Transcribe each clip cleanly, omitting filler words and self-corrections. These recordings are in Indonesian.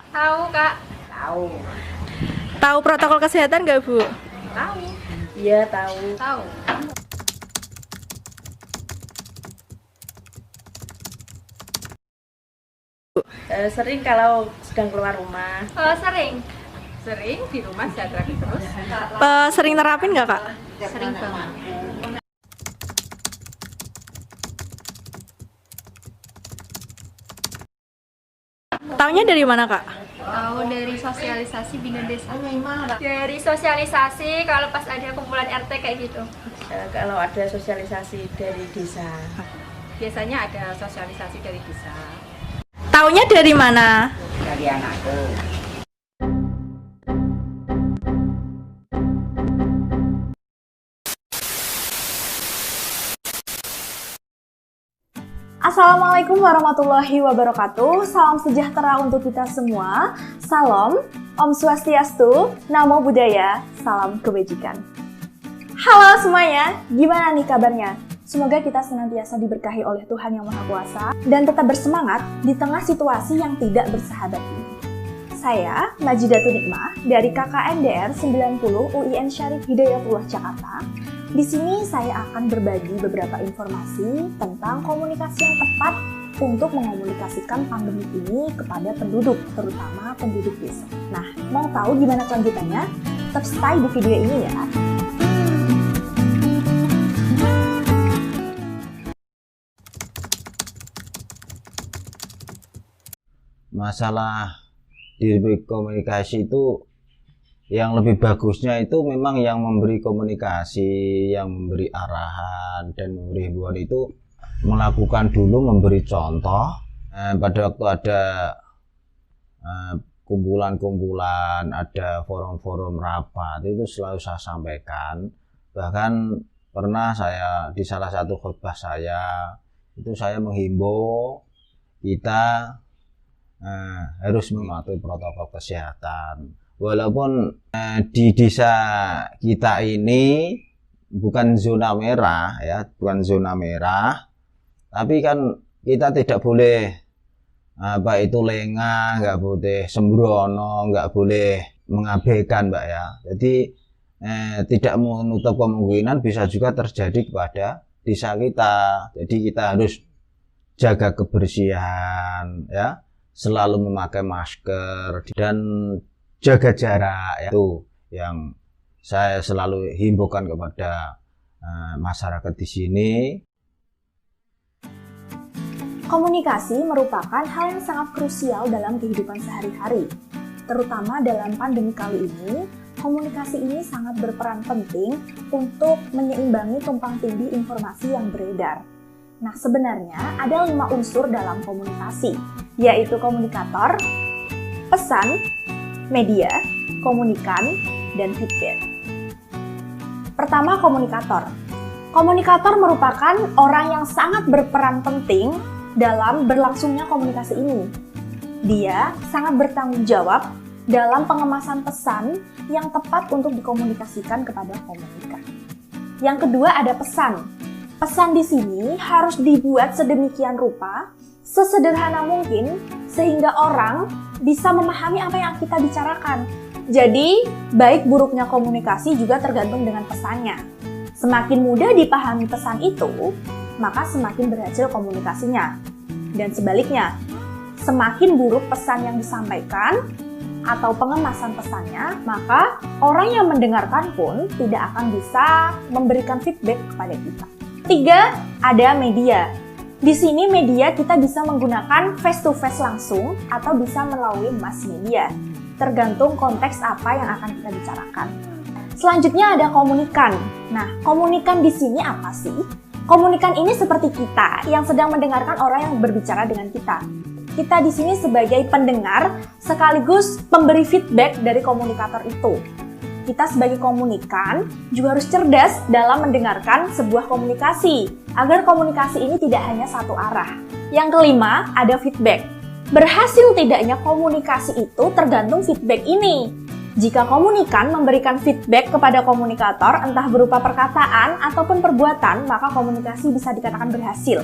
Tahu, Kak. Tahu. Tahu protokol kesehatan nggak, Bu? Tahu. Iya, tahu. Tahu. Sering kalau sedang keluar rumah. Sering. Sering di rumah saya terapin terus. Sering nerapin nggak, Kak? Sering banget. Taunya dari mana, Kak? Tahu dari sosialisasi Bina Desa. Dari sosialisasi kalau pas ada kumpulan RT kayak gitu. Kalau ada sosialisasi dari desa. Biasanya ada sosialisasi dari desa. Taunya dari mana? Dari anakku. Assalamualaikum warahmatullahi wabarakatuh. Salam sejahtera untuk kita semua. Salam, Om Swastiastu, Namo Buddhaya, salam kebajikan. Halo semuanya, gimana nih kabarnya? Semoga kita senantiasa diberkahi oleh Tuhan Yang Maha Kuasa dan tetap bersemangat di tengah situasi yang tidak bersahabat ini. Saya, Majidatun Nikmah, dari KKNDR 90 UIN Syarif Hidayatullah Jakarta. Di sini saya akan berbagi beberapa informasi tentang komunikasi yang tepat untuk mengomunikasikan pandemi ini kepada penduduk, terutama penduduk desa. Nah, mau tahu gimana kelanjutannya? Tetap stay di video ini ya. Masalah di komunikasi itu yang lebih bagusnya itu memang yang memberi komunikasi, yang memberi arahan dan memberi himbauan itu melakukan dulu, memberi contoh. Pada waktu ada kumpulan-kumpulan, ada forum-forum rapat, itu selalu saya sampaikan. Bahkan pernah saya di salah satu khutbah saya, itu saya menghimbau kita harus mematuhi protokol kesehatan. Walaupun di desa kita ini bukan zona merah ya, bukan zona merah, tapi kan kita tidak boleh lengah, nggak boleh sembrono, nggak boleh mengabaikan, Mbak ya. Jadi tidak menutup kemungkinan bisa juga terjadi kepada desa kita. Jadi kita harus jaga kebersihan ya, selalu memakai masker dan jaga jarak ya. Itu yang saya selalu himbaukan kepada masyarakat di sini. Komunikasi merupakan hal yang sangat krusial dalam kehidupan sehari-hari. Terutama dalam pandemi kali ini, komunikasi ini sangat berperan penting untuk menyeimbangi tumpang tindih informasi yang beredar. Nah, sebenarnya ada 5 unsur dalam komunikasi, yaitu komunikator, pesan, media, komunikan, dan feedback. Pertama, komunikator. Komunikator merupakan orang yang sangat berperan penting dalam berlangsungnya komunikasi ini. Dia sangat bertanggung jawab dalam pengemasan pesan yang tepat untuk dikomunikasikan kepada komunikan. Yang kedua, ada pesan. Pesan di sini harus dibuat sedemikian rupa, sesederhana mungkin, sehingga orang bisa memahami apa yang kita bicarakan. Jadi, baik buruknya komunikasi juga tergantung dengan pesannya. Semakin mudah dipahami pesan itu, maka semakin berhasil komunikasinya. Dan sebaliknya, semakin buruk pesan yang disampaikan atau pengemasan pesannya, maka orang yang mendengarkan pun tidak akan bisa memberikan feedback kepada kita. Ketiga, ada media. Di sini media kita bisa menggunakan face-to-face langsung atau bisa melalui mass media, tergantung konteks apa yang akan kita bicarakan. Selanjutnya ada komunikan. Nah, komunikan di sini apa sih? Komunikan ini seperti kita yang sedang mendengarkan orang yang berbicara dengan kita. Kita di sini sebagai pendengar sekaligus pemberi feedback dari komunikator itu. Kita sebagai komunikan juga harus cerdas dalam mendengarkan sebuah komunikasi, agar komunikasi ini tidak hanya satu arah. Yang kelima, ada feedback. Berhasil tidaknya komunikasi itu tergantung feedback ini. Jika komunikan memberikan feedback kepada komunikator, entah berupa perkataan ataupun perbuatan, maka komunikasi bisa dikatakan berhasil.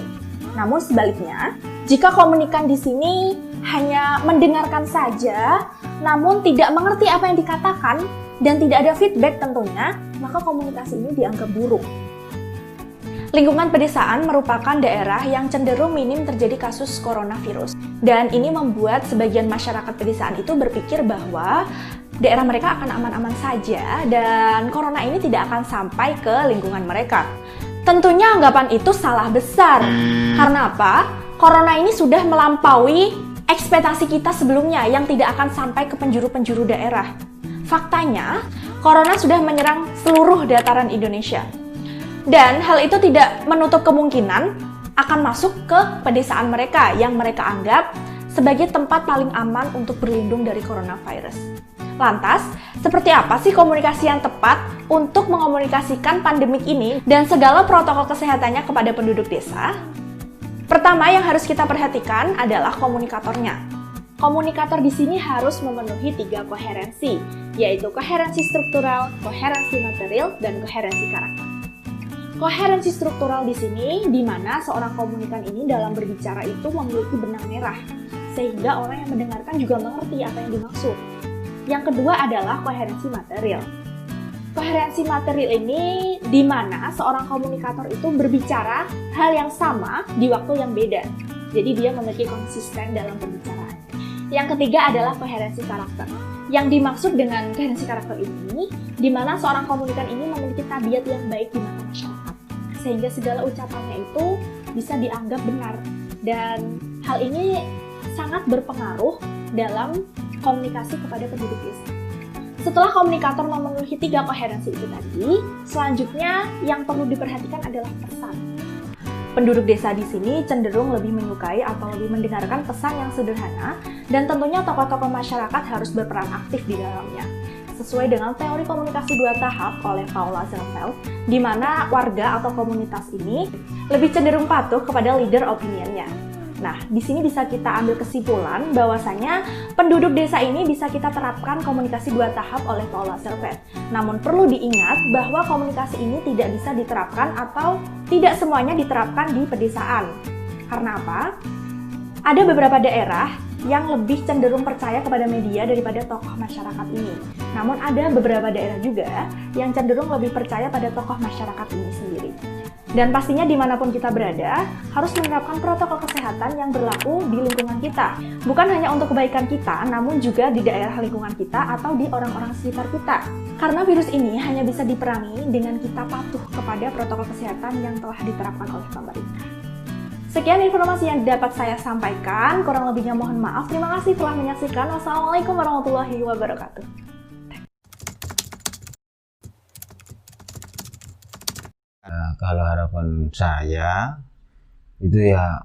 Namun sebaliknya, jika komunikan di sini hanya mendengarkan saja, namun tidak mengerti apa yang dikatakan, dan tidak ada feedback tentunya, maka komunikasi ini dianggap buruk. Lingkungan pedesaan merupakan daerah yang cenderung minim terjadi kasus coronavirus. Dan ini membuat sebagian masyarakat pedesaan itu berpikir bahwa daerah mereka akan aman-aman saja dan corona ini tidak akan sampai ke lingkungan mereka. Tentunya anggapan itu salah besar. Karena apa? Corona ini sudah melampaui ekspektasi kita sebelumnya yang tidak akan sampai ke penjuru-penjuru daerah. Faktanya, corona sudah menyerang seluruh dataran Indonesia. Dan hal itu tidak menutup kemungkinan akan masuk ke pedesaan mereka yang mereka anggap sebagai tempat paling aman untuk berlindung dari coronavirus. Lantas, seperti apa sih komunikasi yang tepat untuk mengomunikasikan pandemik ini dan segala protokol kesehatannya kepada penduduk desa? Pertama yang harus kita perhatikan adalah komunikatornya. Komunikator di sini harus memenuhi 3 koherensi, yaitu koherensi struktural, koherensi material, dan koherensi karakter. Koherensi struktural di sini, di mana seorang komunikan ini dalam berbicara itu memiliki benang merah, sehingga orang yang mendengarkan juga mengerti apa yang dimaksud. Yang kedua adalah koherensi material. Koherensi material ini di mana seorang komunikator itu berbicara hal yang sama di waktu yang beda. Jadi dia memiliki konsisten dalam pembicaraan. Yang ketiga adalah koherensi karakter. Yang dimaksud dengan koherensi karakter ini, di mana seorang komunikan ini memiliki tabiat yang baik di mata masyarakat, sehingga segala ucapannya itu bisa dianggap benar. Dan hal ini sangat berpengaruh dalam komunikasi kepada penduduk desa. Setelah komunikator memenuhi 3 koherensi itu tadi, selanjutnya yang perlu diperhatikan adalah pesan. Penduduk desa di sini cenderung lebih menyukai atau lebih mendengarkan pesan yang sederhana, dan tentunya tokoh-tokoh masyarakat harus berperan aktif di dalamnya. Sesuai dengan teori komunikasi 2 tahap oleh Paula Zellfeld, di mana warga atau komunitas ini lebih cenderung patuh kepada leader opinionnya. Nah, di sini bisa kita ambil kesimpulan bahwasanya penduduk desa ini bisa kita terapkan komunikasi 2 tahap oleh Paula Zellfeld. Namun perlu diingat bahwa komunikasi ini tidak bisa diterapkan atau tidak semuanya diterapkan di pedesaan. Karena apa? Ada beberapa daerah yang lebih cenderung percaya kepada media daripada tokoh masyarakat ini. Namun ada beberapa daerah juga yang cenderung lebih percaya pada tokoh masyarakat ini sendiri. Dan pastinya dimanapun kita berada, harus menerapkan protokol kesehatan yang berlaku di lingkungan kita. Bukan hanya untuk kebaikan kita, namun juga di daerah lingkungan kita atau di orang-orang sekitar kita. Karena virus ini hanya bisa diperangi dengan kita patuh kepada protokol kesehatan yang telah diterapkan oleh pemerintah. Sekian informasi yang dapat saya sampaikan, kurang lebihnya mohon maaf. Terima kasih telah menyaksikan. Wassalamualaikum warahmatullahi wabarakatuh. Kalau harapan saya itu ya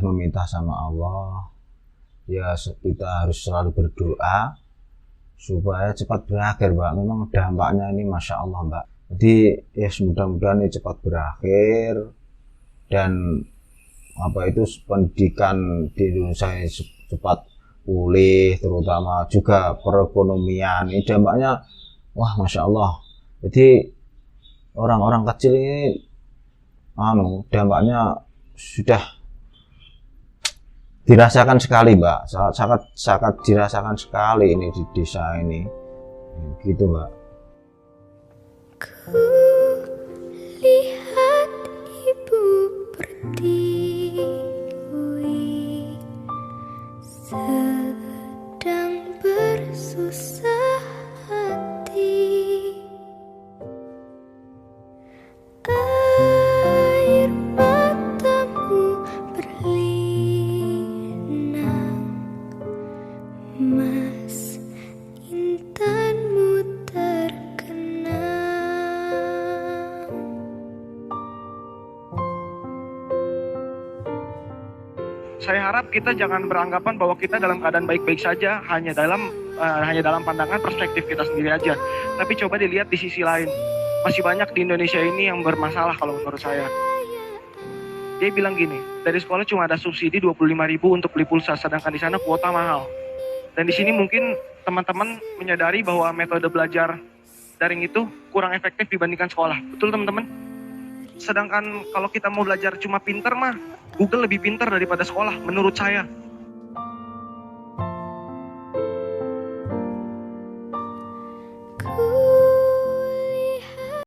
meminta sama Allah, ya kita harus selalu berdoa supaya cepat berakhir, Mbak. Memang dampaknya ini Masya Allah, Mbak. Jadi ya mudah-mudahan ini cepat berakhir, dan pendidikan di Indonesia ini cepat pulih, terutama juga perekonomian. Ini dampaknya wah Masya Allah. Jadi orang-orang kecil ini dampaknya sudah dirasakan sekali, Mbak. Sangat dirasakan sekali ini di desa ini. Gitu, Mbak. Ku lihat ibu berdiri sedang bersusah hati. Air matamu berlinang, mas intanmu terkenang. Saya harap kita jangan beranggapan bahwa kita dalam keadaan baik-baik saja hanya dalam pandangan perspektif kita sendiri aja. Tapi coba dilihat di sisi lain. Masih banyak di Indonesia ini yang bermasalah kalau menurut saya. Dia bilang gini, dari sekolah cuma ada subsidi 25.000 untuk beli pulsa, sedangkan di sana kuota mahal. Dan di sini mungkin teman-teman menyadari bahwa metode belajar daring itu kurang efektif dibandingkan sekolah. Betul teman-teman? Sedangkan kalau kita mau belajar cuma pinter mah, Google lebih pinter daripada sekolah menurut saya.